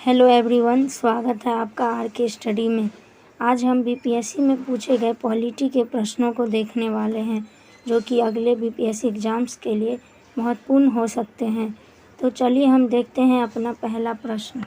Hello everyone, स्वागत है आपका आर के स्टडी में। आज हम बीपीएससी में पूछे गए पॉलिटी के प्रश्नों को देखने वाले हैं, जो कि अगले बीपीएससी एग्ज़ाम्स के लिए महत्वपूर्ण हो सकते हैं। तो चलिए हम देखते हैं अपना पहला प्रश्न।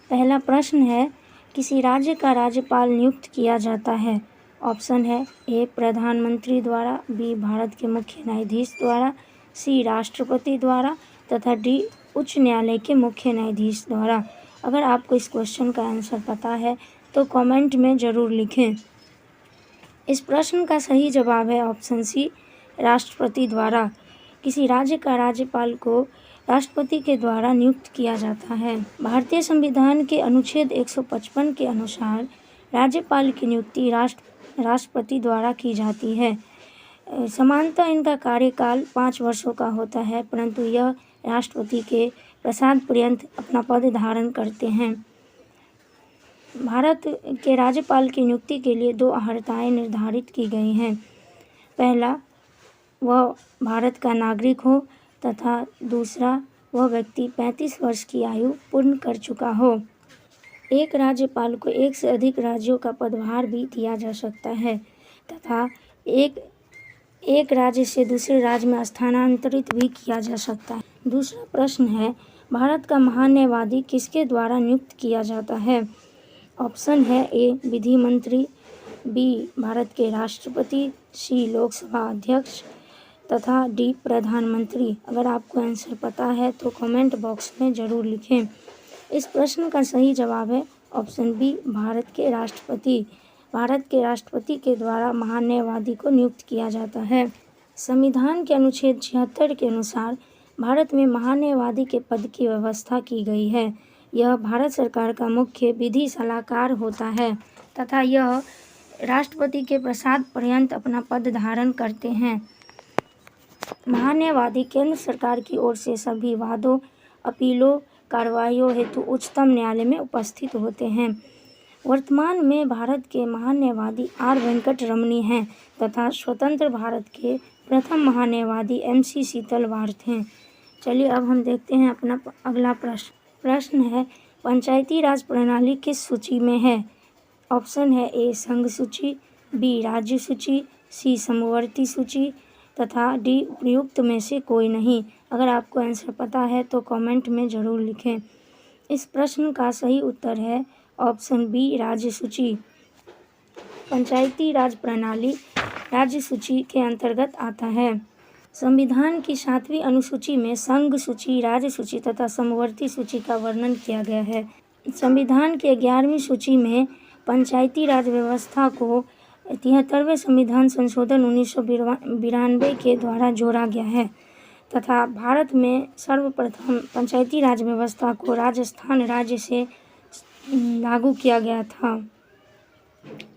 पहला प्रश्न है, किसी राज्य का राज्यपाल नियुक्त किया जाता है। ऑप्शन है ए प्रधानमंत्री द्वारा, बी भारत के मुख्य न्यायाधीश द्वारा, सी राष्ट्रपति द्वारा तथा डी उच्च न्यायालय के मुख्य न्यायाधीश द्वारा। अगर आपको इस क्वेश्चन का आंसर पता है तो कमेंट में ज़रूर लिखें। इस प्रश्न का सही जवाब है ऑप्शन सी, राष्ट्रपति द्वारा। किसी राज्य का राज्यपाल को राष्ट्रपति के द्वारा नियुक्त किया जाता है। भारतीय संविधान के अनुच्छेद 155 के अनुसार राज्यपाल की नियुक्ति राष्ट्रपति द्वारा की जाती है। सामान्यतः इनका कार्यकाल 5 वर्षों का होता है, परंतु यह राष्ट्रपति के प्रसाद पर्यंत अपना पद धारण करते हैं। भारत के राज्यपाल की नियुक्ति के लिए 2 अर्हताएं निर्धारित की गई हैं। पहला, वह भारत का नागरिक हो तथा दूसरा, वह व्यक्ति 35 वर्ष की आयु पूर्ण कर चुका हो। एक राज्यपाल को एक से अधिक राज्यों का पदभार भी दिया जा सकता है तथा एक राज्य से दूसरे राज्य में स्थानांतरित भी किया जा सकता है। दूसरा प्रश्न है, भारत का महान न्यायवादी किसके द्वारा नियुक्त किया जाता है। ऑप्शन है ए विधि मंत्री, बी भारत के राष्ट्रपति, सी लोकसभा अध्यक्ष तथा डी प्रधानमंत्री। अगर आपको आंसर पता है तो कमेंट बॉक्स में ज़रूर लिखें। इस प्रश्न का सही जवाब है ऑप्शन बी, भारत के राष्ट्रपति। भारत के राष्ट्रपति के द्वारा महान न्यायवादी को नियुक्त किया जाता है। संविधान के अनुच्छेद 76 के अनुसार भारत में महान न्यायवादी के पद की व्यवस्था की गई है। यह भारत सरकार का मुख्य विधि सलाहकार होता है तथा यह राष्ट्रपति के प्रसाद पर्यंत अपना पद धारण करते हैं। महान न्यायवादी केंद्र सरकार की ओर से सभी वादों, अपीलों, कार्रवाइयों हेतु उच्चतम न्यायालय में उपस्थित होते हैं। वर्तमान में भारत के महान न्यायवादी आर वेंकट रमनी हैं तथा स्वतंत्र भारत के प्रथम महान न्यायवादी MC शीतलवार्थ हैं। चलिए अब हम देखते हैं अपना अगला प्रश्न है, पंचायती राज प्रणाली किस सूची में है। ऑप्शन है ए संघ सूची, बी राज्य सूची, सी समवर्ती सूची तथा डी उपयुक्त में से कोई नहीं। अगर आपको आंसर पता है तो कमेंट में ज़रूर लिखें। इस प्रश्न का सही उत्तर है ऑप्शन बी, राज्य सूची। पंचायती राज प्रणाली राज्य सूची के अंतर्गत आता है। संविधान की 7वीं अनुसूची में संघ सूची, राज्य सूची तथा समवर्ती सूची का वर्णन किया गया है। संविधान के 11वीं सूची में पंचायती राज व्यवस्था को 73वें संविधान संशोधन 1992 के द्वारा जोड़ा गया है तथा भारत में सर्वप्रथम पंचायती राज व्यवस्था को राजस्थान राज्य से लागू किया गया था।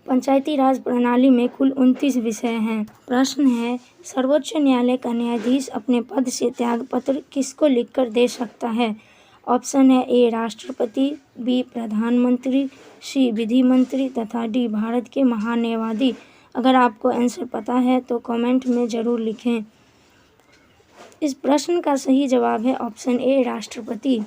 पंचायती राज प्रणाली में कुल 29 विषय हैं। प्रश्न है, सर्वोच्च न्यायालय का न्यायाधीश अपने पद से त्यागपत्र किसको लिखकर दे सकता है। ऑप्शन है ए राष्ट्रपति, बी प्रधानमंत्री, सी विधि मंत्री तथा डी भारत के महान न्यायवादी। अगर आपको आंसर पता है तो कमेंट में ज़रूर लिखें। इस प्रश्न का सही जवाब है ऑप्शन ए, राष्ट्रपति।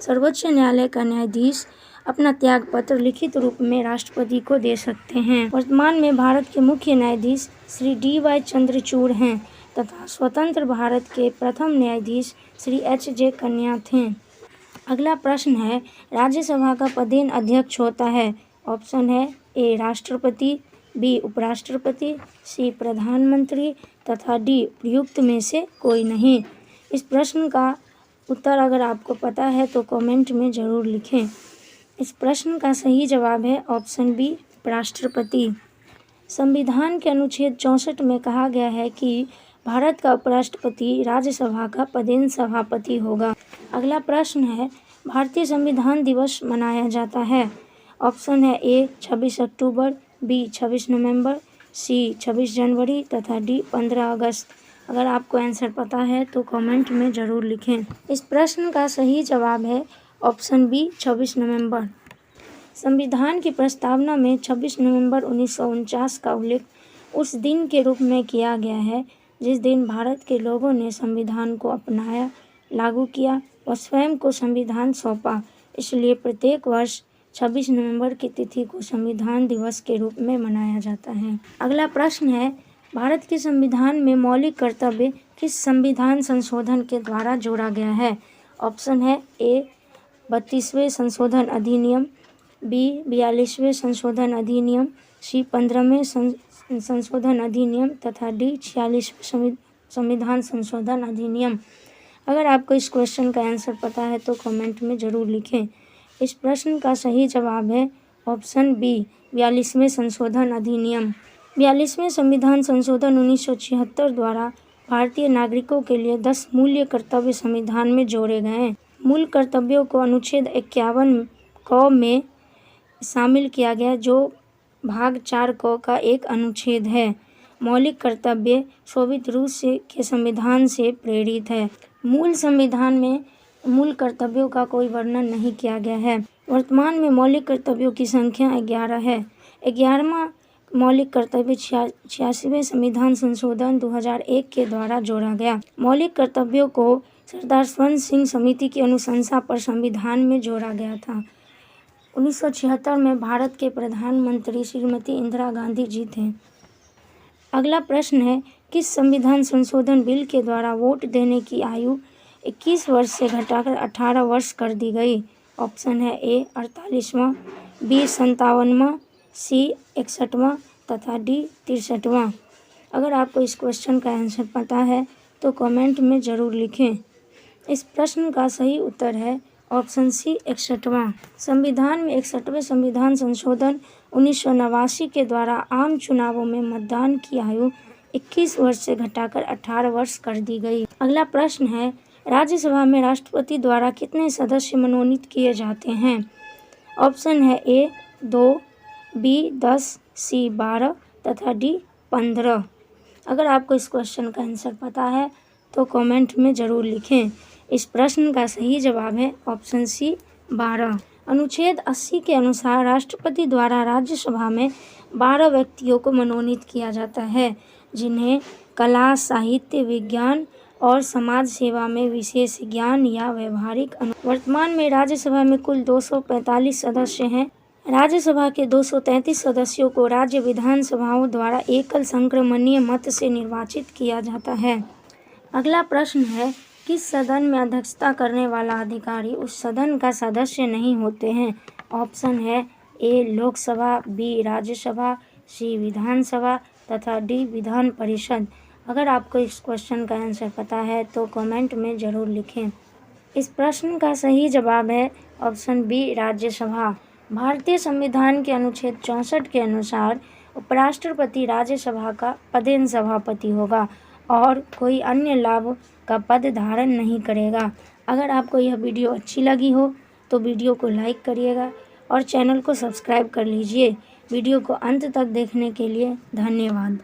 सर्वोच्च न्यायालय का न्यायाधीश अपना त्यागपत्र लिखित रूप में राष्ट्रपति को दे सकते हैं। वर्तमान में भारत के मुख्य न्यायाधीश श्री DY चंद्रचूड़ हैं तथा स्वतंत्र भारत के प्रथम न्यायाधीश श्री HJ कन्या थे। अगला प्रश्न है, राज्यसभा का पदेन अध्यक्ष होता है। ऑप्शन है ए राष्ट्रपति, बी उपराष्ट्रपति, सी प्रधानमंत्री तथा डी उपयुक्त में से कोई नहीं। इस प्रश्न का उत्तर अगर आपको पता है तो कमेंट में ज़रूर लिखें। इस प्रश्न का सही जवाब है ऑप्शन बी, राष्ट्रपति। संविधान के अनुच्छेद 64 में कहा गया है कि भारत का उपराष्ट्रपति राज्यसभा का पदेन सभापति होगा। अगला प्रश्न है, भारतीय संविधान दिवस मनाया जाता है। ऑप्शन है ए 26 अक्टूबर, बी 26 नवंबर, सी 26 जनवरी तथा डी 15 अगस्त। अगर आपको आंसर पता है तो कमेंट में ज़रूर लिखें। इस प्रश्न का सही जवाब है ऑप्शन बी, 26 नवंबर। संविधान की प्रस्तावना में 26 नवंबर 1949 का उल्लेख उस दिन के रूप में किया गया है जिस दिन भारत के लोगों ने संविधान को अपनाया, लागू किया व स्वयं को संविधान सौंपा। इसलिए प्रत्येक वर्ष 26 नवंबर की तिथि को संविधान दिवस के रूप में मनाया जाता है। अगला प्रश्न है, भारत के संविधान में मौलिक कर्तव्य किस संविधान संशोधन के द्वारा जोड़ा गया है? ऑप्शन है ए 32वें संशोधन अधिनियम, बी 42वें संशोधन अधिनियम, सी 15वें संशोधन अधिनियम तथा डी 46वें संविधान संशोधन अधिनियम। अगर आपको इस क्वेश्चन का आंसर पता है तो कमेंट में ज़रूर लिखें। इस प्रश्न का सही जवाब है ऑप्शन बी 42वें संशोधन अधिनियम। 42वें संविधान संशोधन 1976 द्वारा भारतीय नागरिकों के लिए 10 मूल्य कर्तव्य संविधान में जोड़े गए हैं। मूल कर्तव्यों को अनुच्छेद 51 क में शामिल किया गया, जो भाग 4 क का एक अनुच्छेद है। मौलिक कर्तव्य सोवियत रूस के संविधान से प्रेरित है। मूल संविधान में मूल कर्तव्यों का कोई वर्णन नहीं किया गया है। वर्तमान में मौलिक कर्तव्यों की संख्या 11 है। 11वां मौलिक कर्तव्य 86वें संविधान संशोधन 2001 के द्वारा जोड़ा गया। मौलिक कर्तव्यों को सरदार स्वर्ण सिंह समिति की अनुशंसा पर संविधान में जोड़ा गया था। 1976 में भारत के प्रधानमंत्री श्रीमती इंदिरा गांधी जी थे। अगला प्रश्न है, किस संविधान संशोधन बिल के द्वारा वोट देने की आयु 21 वर्ष से घटाकर 18 वर्ष कर दी गई? ऑप्शन है ए 48वां, बी 57वां, सी 61वां तथा डी 63वां। अगर आपको इस क्वेश्चन का आंसर पता है तो कमेंट में ज़रूर लिखें। इस प्रश्न का सही उत्तर है ऑप्शन सी 61वां। संविधान में 61वें संविधान संशोधन 1989 के द्वारा आम चुनावों में मतदान की आयु 21 वर्ष से घटाकर 18 वर्ष कर दी गई। अगला प्रश्न है, राज्यसभा में राष्ट्रपति द्वारा कितने सदस्य मनोनीत किए जाते हैं? ऑप्शन है ए 2, बी 10, सी 12 तथा डी 15। अगर आपको इस क्वेश्चन का आंसर पता है तो कमेंट में ज़रूर लिखें। इस प्रश्न का सही जवाब है ऑप्शन सी 12। अनुच्छेद 80 के अनुसार राष्ट्रपति द्वारा राज्यसभा में 12 व्यक्तियों को मनोनीत किया जाता है, जिन्हें कला, साहित्य, विज्ञान और समाज सेवा में विशेष ज्ञान या व्यवहारिक वर्तमान में राज्यसभा में कुल 245 सदस्य हैं। राज्यसभा के 233 सदस्यों को राज्य विधानसभाओं द्वारा एकल संक्रमणीय मत से निर्वाचित किया जाता है। अगला प्रश्न है, किस सदन में अध्यक्षता करने वाला अधिकारी उस सदन का सदस्य नहीं होते हैं? ऑप्शन है ए लोकसभा, बी राज्यसभा, सी विधानसभा तथा डी विधान परिषद। अगर आपको इस क्वेश्चन का आंसर पता है तो कमेंट में ज़रूर लिखें। इस प्रश्न का सही जवाब है ऑप्शन बी राज्यसभा। भारतीय संविधान के अनुच्छेद 64 के अनुसार उपराष्ट्रपति राज्यसभा का पदेन सभापति होगा और कोई अन्य लाभ का पद धारण नहीं करेगा। अगर आपको यह वीडियो अच्छी लगी हो तो वीडियो को लाइक करिएगा और चैनल को सब्सक्राइब कर लीजिए। वीडियो को अंत तक देखने के लिए धन्यवाद।